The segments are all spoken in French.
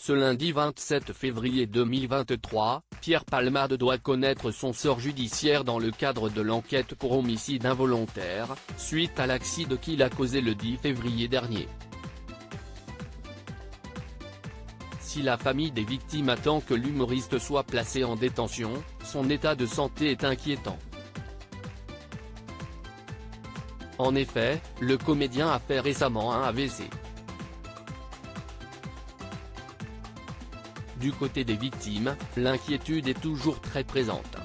Ce lundi 27 février 2023, Pierre Palmade doit connaître son sort judiciaire dans le cadre de l'enquête pour homicide involontaire, suite à l'accident qu'il a causé le 10 février dernier. Si la famille des victimes attend que l'humoriste soit placé en détention, son état de santé est inquiétant. En effet, le comédien a fait récemment un AVC. Du côté des victimes, l'inquiétude est toujours très présente.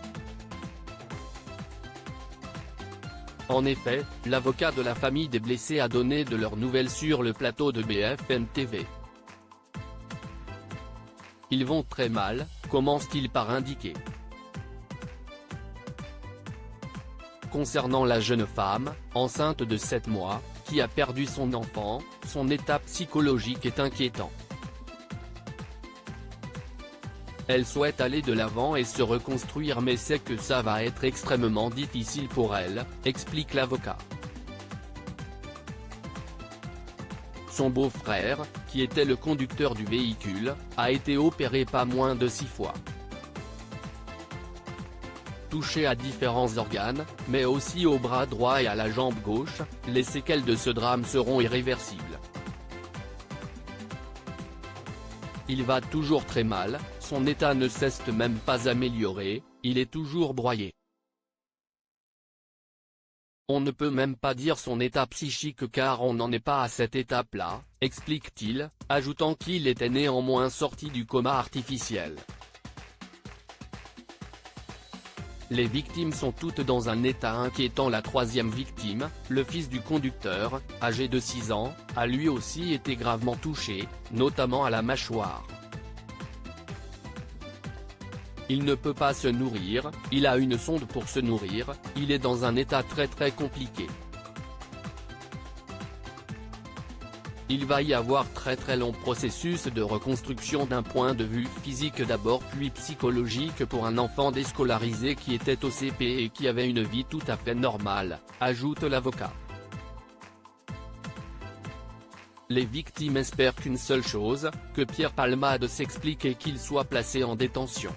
En effet, l'avocat de la famille des blessés a donné de leurs nouvelles sur le plateau de BFM TV. Ils vont très mal, commence-t-il par indiquer. Concernant la jeune femme, enceinte de 7 mois, qui a perdu son enfant, son état psychologique est inquiétant. Elle souhaite aller de l'avant et se reconstruire mais sait que ça va être extrêmement difficile pour elle, explique l'avocat. Son beau-frère, qui était le conducteur du véhicule, a été opéré pas moins de 6 fois. Touché à différents organes, mais aussi au bras droit et à la jambe gauche, les séquelles de ce drame seront irréversibles. Il va toujours très mal, son état ne cesse de même pas améliorer, il est toujours broyé. On ne peut même pas dire son état psychique car on n'en est pas à cette étape-là, explique-t-il, ajoutant qu'il était néanmoins sorti du coma artificiel. Les victimes sont toutes dans un état inquiétant. La troisième victime, le fils du conducteur, âgé de 6 ans, a lui aussi été gravement touché, notamment à la mâchoire. Il ne peut pas se nourrir, il a une sonde pour se nourrir, il est dans un état très compliqué. Il va y avoir très long processus de reconstruction d'un point de vue physique d'abord puis psychologique pour un enfant déscolarisé qui était au CP et qui avait une vie tout à fait normale, ajoute l'avocat. Les victimes espèrent qu'une seule chose, que Pierre Palmade s'explique et qu'il soit placé en détention.